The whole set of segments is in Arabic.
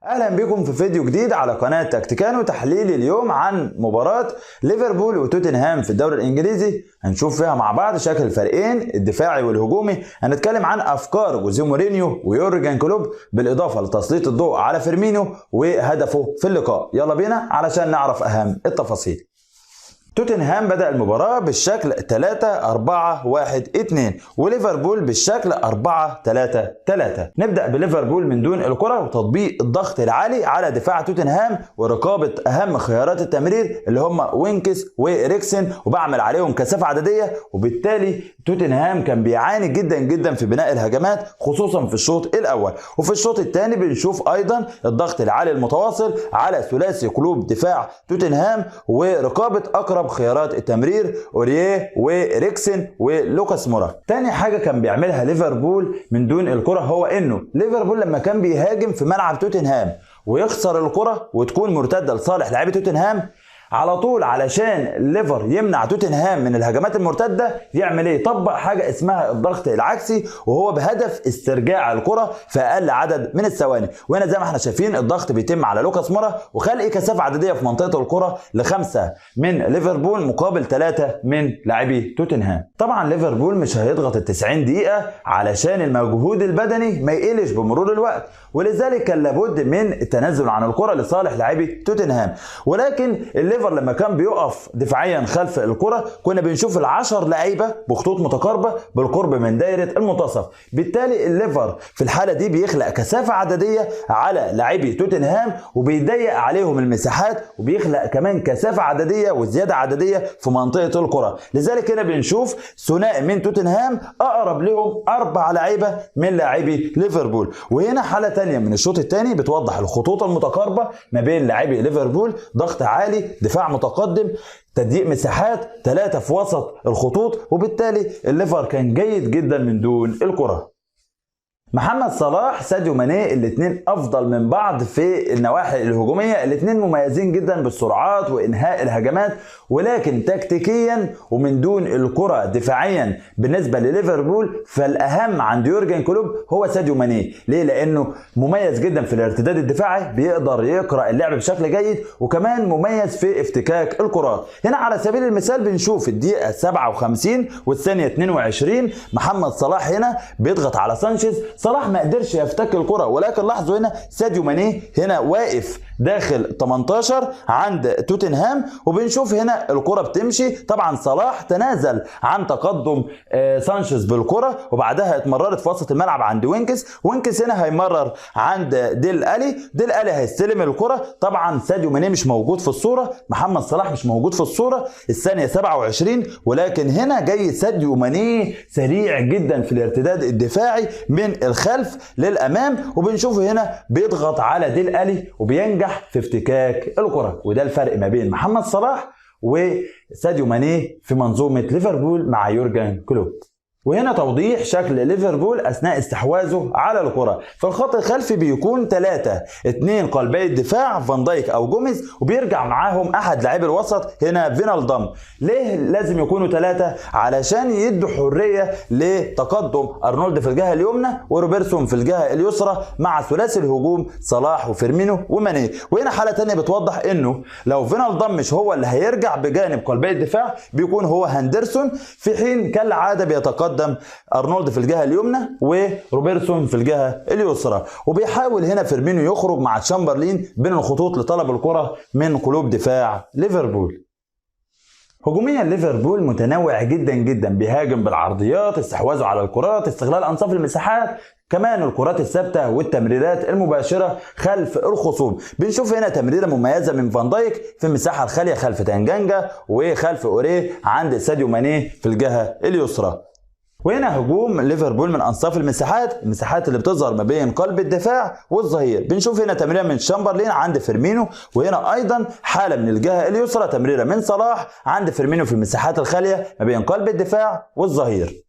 اهلا بكم في فيديو جديد على قناه تكتيكانو. تحليل اليوم عن مباراه ليفربول وتوتنهام في الدوري الانجليزي. هنشوف فيها مع بعض شكل الفريقين الدفاعي والهجومي، هنتكلم عن افكار جوزيه مورينيو ويورجن كلوب بالاضافه لتسليط الضوء على فيرمينيو وهدفه في اللقاء. يلا بينا علشان نعرف اهم التفاصيل. توتنهام بدأ المباراة بالشكل 3-4-1-2 وليفربول بالشكل 4-3-3. نبدأ بليفربول من دون الكرة وتطبيق الضغط العالي على دفاع توتنهام ورقابة أهم خيارات التمرير اللي هم وينكس وإريكسن، وبعمل عليهم كثافة عددية، وبالتالي توتنهام كان بيعاني جدا في بناء الهجمات خصوصا في الشوط الأول. وفي الشوط الثاني بنشوف أيضا الضغط العالي المتواصل على ثلاثي قلوب دفاع توتنهام ورقابة أقرب خيارات التمرير اوريه وريكسن ولوكاس مورا. تاني حاجه كان بيعملها ليفربول من دون الكره هو انه ليفربول لما كان بيهاجم في ملعب توتنهام ويخسر الكره وتكون مرتده لصالح لاعبي توتنهام، على طول علشان ليفر يمنع توتنهام من الهجمات المرتده يعمل ايه؟ يطبق حاجه اسمها الضغط العكسي، وهو بهدف استرجاع الكره في اقل عدد من الثواني. وهنا زي ما احنا شايفين الضغط بيتم على لوكاس مورا وخلق كثافه عدديه في منطقه الكره ل5 من ليفربول مقابل 3 من لاعبي توتنهام. طبعا ليفربول مش هيضغط ال90 دقيقه علشان المجهود البدني ما يقلش بمرور الوقت، ولذلك كان لابد من التنازل عن الكره لصالح لاعبي توتنهام. ولكن الليفر لما كان بيقف دفاعيا خلف الكره كنا بنشوف ال10 لعيبه بخطوط متقاربه بالقرب من دايره المنتصف. بالتالي الليفر في الحاله دي بيخلق كثافه عدديه على لاعبي توتنهام وبيضيق عليهم المساحات، وبيخلق كمان كثافه عدديه وزياده عدديه في منطقه الكره. لذلك هنا بنشوف ثنائي من توتنهام اقرب لهم 4 لعيبه من لاعبي ليفربول. وهنا حاله ثانيه من الشوط الثاني بتوضح الخطوط المتقاربه ما بين لاعبي ليفربول، ضغط عالي، دفاع متقدم، تضييق مساحات، 3 في وسط الخطوط، وبالتالي الليفر كان جيد جدا من دون الكرة. محمد صلاح، ساديو ماني، الاثنين افضل من بعض في النواحي الهجوميه، الاثنين مميزين جدا بالسرعات وانهاء الهجمات، ولكن تكتيكيا ومن دون الكره دفاعيا بالنسبه لليفربول فالاهم عند يورجن كلوب هو ساديو ماني. ليه؟ لانه مميز جدا في الارتداد الدفاعي، بيقدر يقرا اللعب بشكل جيد، وكمان مميز في افتكاك الكرات. هنا على سبيل المثال بنشوف الدقيقه 57 والثانيه 22 محمد صلاح هنا بيضغط على سانشيز، صلاح ما قدرش يفتك الكرة، ولكن لاحظوا هنا ساديو ماني هنا واقف داخل 18 عند توتنهام، وبنشوف هنا الكرة بتمشي. طبعا صلاح تنازل عن تقدم سانشيز بالكرة، وبعدها اتمررت في وسط الملعب عند وينكس هنا هيمرر عند ديل الي هيستلم الكرة. طبعا ساديو ماني مش موجود في الصورة، محمد صلاح مش موجود في الصورة، الثانية 27، ولكن هنا جاي ساديو ماني سريع جدا في الارتداد الدفاعي من الخلف للامام، وبنشوفه هنا بيضغط على ديل الي وبينجح في افتكاك الكرة. وده الفرق ما بين محمد صلاح وساديو ماني في منظومة ليفربول مع يورجن كلوب. وهنا توضيح شكل ليفربول اثناء استحواذه على الكره. في الخط الخلفي بيكون 2 قلبي الدفاع فان دايك او جوميز، وبيرجع معاهم احد لاعبي الوسط هنا فينالدوم. ليه لازم يكونوا 3؟ علشان يدوا حريه لتقدم ارنولد في الجهه اليمنى وروبرتسون في الجهه اليسرى مع ثلاثي الهجوم صلاح وفيرمينو وماني. وهنا حاله ثانيه بتوضح انه لو فينالدوم مش هو اللي هيرجع بجانب قلبي الدفاع بيكون هو هندرسون، في حين كالعاده بيتقدم ارنولد في الجهه اليمنى وروبرتسون في الجهه اليسرى. وبيحاول هنا فيرمينيو يخرج مع تشامبرلين بين الخطوط لطلب الكره من قلوب دفاع ليفربول. هجوميا ليفربول متنوع جدا، بيهاجم بالعرضيات، استحواذه على الكرات، استغلال انصاف المساحات، كمان الكرات الثابته والتمريرات المباشره خلف الخصوم. بنشوف هنا تمريره مميزه من فان دايك في المساحه الخاليه خلف تانجانجا وخلف اوريه عند ساديو ماني في الجهه اليسرى. وهنا هجوم ليفربول من انصاف المساحات اللي بتظهر ما بين قلب الدفاع والظهير. بنشوف هنا تمريره من تشامبرلين عند فيرمينو، وهنا ايضا حاله من الجهه اليسرى تمريره من صلاح عند فيرمينو في المساحات الخاليه ما بين قلب الدفاع والظهير.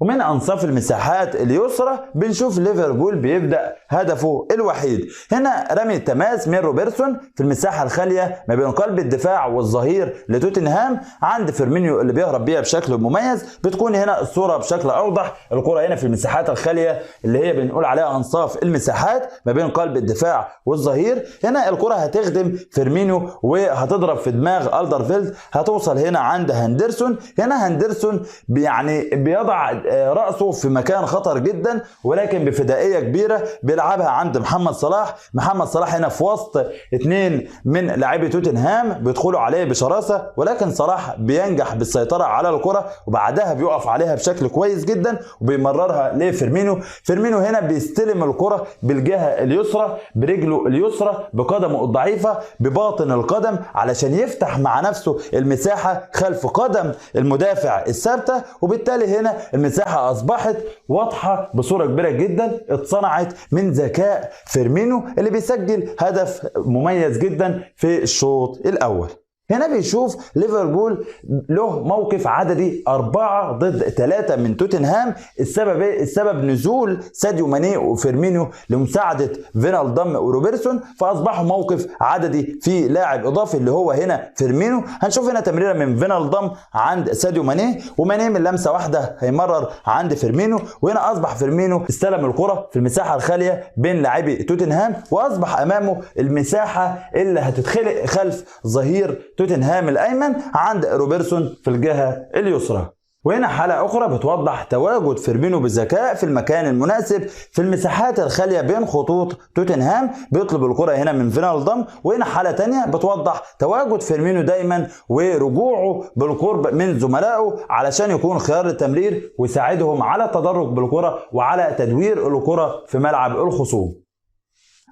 ومن انصاف المساحات اليسرى بنشوف ليفربول بيبدا هدفه الوحيد. هنا رمي التماس من روبرتسون في المساحه الخاليه ما بين قلب الدفاع والظهير لتوتنهام عند فيرمينيو اللي بيهرب بيها بشكل مميز. بتكون هنا الصوره بشكل اوضح، الكره هنا في المساحات الخاليه اللي هي بنقول عليها انصاف المساحات ما بين قلب الدفاع والظهير. هنا الكره هتخدم فيرمينيو وهتضرب في دماغ ألدرفيلد، هتوصل هنا عند هندرسون. هنا هندرسون يعني بيضع رأسه في مكان خطر جدا، ولكن بفدائية كبيرة بيلعبها عند محمد صلاح. محمد صلاح هنا في وسط 2 من لاعبي توتنهام بيدخلوا عليه بشراسة، ولكن صلاح بينجح بالسيطرة على الكرة وبعدها بيقف عليها بشكل كويس جدا وبيمررها لفيرمينيو. فيرمينيو هنا بيستلم الكرة بالجهة اليسرى برجله اليسرى بقدمه الضعيفة بباطن القدم علشان يفتح مع نفسه المساحة خلف قدم المدافع الثابتة، وبالتالي هنا المساحة أصبحت واضحة بصورة كبيرة جدا اتصنعت من ذكاء فيرمينيو اللي بيسجل هدف مميز جدا في الشوط الأول. هنا بيشوف ليفربول له موقف عددي 4 ضد 3 من توتنهام. السبب نزول ساديو ماني وفيرمينيو لمساعدة فينالدم وروبرتسون، فأصبحوا موقف عددي في لاعب إضافي اللي هو هنا فيرمينيو. هنشوف هنا تمريرة من فينالدم عند ساديو ماني، وماني من لمسة واحدة هيمرر عند فيرمينيو. وهنا أصبح فيرمينيو استلم الكرة في المساحة الخالية بين لاعبي توتنهام، وأصبح أمامه المساحة اللي هتتخلق خلف ظهير توتنهام الايمن عند روبرتسون في الجهه اليسرى. وهنا حالة أخرى بتوضح تواجد فيرمينيو بذكاء في المكان المناسب في المساحات الخالية بين خطوط توتنهام، بيطلب الكرة هنا من فينالدم. وهنا حالة تانية بتوضح تواجد فيرمينيو دايما ورجوعه بالقرب من زملائه علشان يكون خيار التمرير ويساعدهم على التدرج بالكرة وعلى تدوير الكرة في ملعب الخصوم.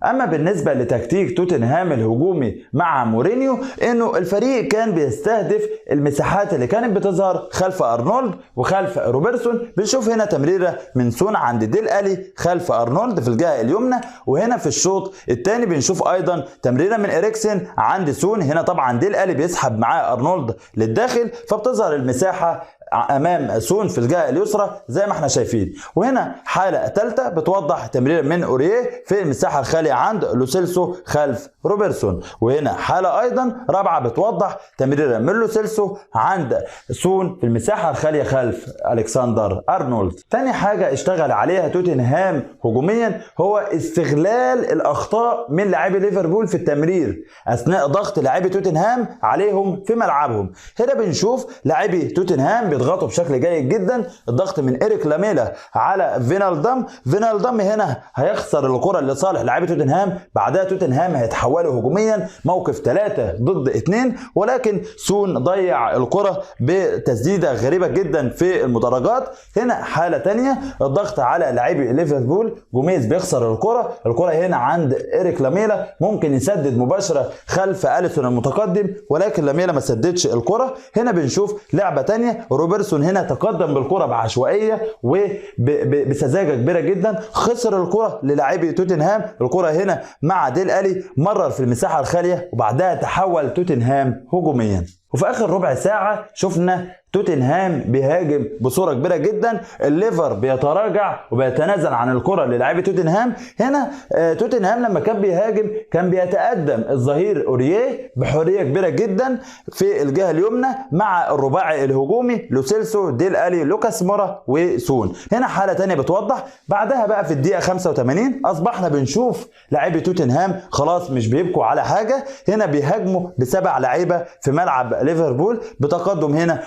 اما بالنسبه لتكتيك توتنهام الهجومي مع مورينيو، انه الفريق كان بيستهدف المساحات اللي كانت بتظهر خلف ارنولد وخلف روبرتسون. بنشوف هنا تمريره من سون عند ديل الي خلف ارنولد في الجهه اليمنى. وهنا في الشوط الثاني بنشوف ايضا تمريره من اريكسن عند سون. هنا طبعا ديل الي بيسحب معاه ارنولد للداخل، فبتظهر المساحه امام سون في الجهه اليسرى زي ما احنا شايفين. وهنا حاله ثالثه بتوضح تمرير من اوريه في المساحه الخاليه عند لوسيلسو خلف روبرتسون. وهنا حاله ايضا رابعه بتوضح تمرير من لوسيلسو عند سون في المساحه الخاليه خلف الكسندر ارنولد. ثاني حاجه اشتغل عليها توتنهام هجوميا هو استغلال الاخطاء من لاعبي ليفربول في التمرير اثناء ضغط لاعبي توتنهام عليهم في ملعبهم. هنا بنشوف لاعبي توتنهام بيضغطوا بشكل جيد جدا، الضغط من إيريك لاميلا على فينالدم هنا هيخسر الكرة لصالح لاعبي توتنهام. بعدها توتنهام هيتحولوا هجوميا موقف 3 ضد 2، ولكن سون ضيع الكرة بتسديدة غريبة جدا في المدرجات. هنا حالة تانية الضغط على لاعبي ليفربول، جوميز بيخسر الكرة هنا عند إيريك لاميلا، ممكن يسدد مباشرة خلف أليسون المتقدم، ولكن لاميلا ما سددش الكرة. هنا بنشوف لعبة تانية روبرتسون هنا تقدم بالكرة بعشوائية وبسذاجة كبيرة جدا، خسر الكرة للاعبي توتنهام. الكرة هنا مع ديل الي مرر في المساحة الخالية وبعدها تحول توتنهام هجوميا. وفي اخر ربع ساعة شفنا توتنهام بيهاجم بصورة كبيرة جدا، الليفر بيتراجع وبيتنازل عن الكرة للاعبي توتنهام. هنا توتنهام لما كان بيهاجم كان بيتقدم الظهير اوريه بحرية كبيرة جدا في الجهة اليمنى مع الرباعي الهجومي لوسيلسو ديل الي لوكاس مورا وسون. هنا حالة تانية بتوضح بعدها بقى في الدقيقة 85 اصبحنا بنشوف لاعبي توتنهام خلاص مش بيبكوا على حاجة، هنا بيهاجموا ب7 لعيبة في ملعب ليفربول بتقدم هنا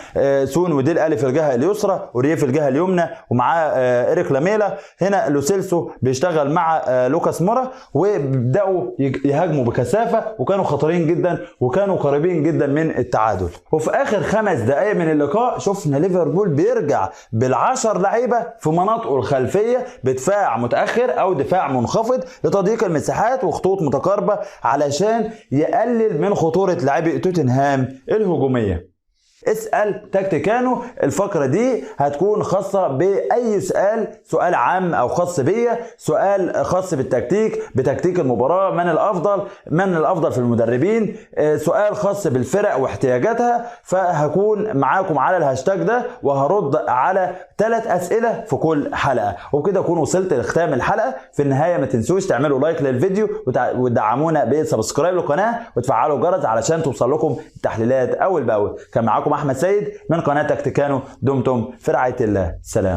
سون وديل الي في الجهه اليسرى، اوريه في الجهه اليمنى ومعاه إيريك لاميلا. هنا لوسيلسو بيشتغل مع لوكاس مورا وبيبداوا يهاجموا بكثافه وكانوا خطرين جدا وكانوا قريبين جدا من التعادل. وفي اخر 5 دقائق من اللقاء شفنا ليفربول بيرجع بال10 لعيبه في مناطقه الخلفيه بدفاع متاخر او دفاع منخفض لتضييق المساحات وخطوط متقاربه علشان يقلل من خطوره لاعبي توتنهام الهجوميه. اسأل تكتيكانو. الفقرة دي هتكون خاصة بأي سؤال عام أو خاص بيا، سؤال خاص بالتكتيك، بتكتيك المباراة، من الأفضل في المدربين، سؤال خاص بالفرق واحتياجاتها. فهكون معاكم على الهاشتاج ده وهرد على 3 أسئلة في كل حلقة. وبكده أكون وصلت لختام الحلقة. في النهاية ما تنسوش تعملوا لايك للفيديو وتدعمونا بسبسكرايب للقناة وتفعلوا الجرس علشان توصل لكم التحليلات أول بأول. كان معاكم أحمد سيد من قناة تكتيكانو. دمتم في رعاية الله. سلام.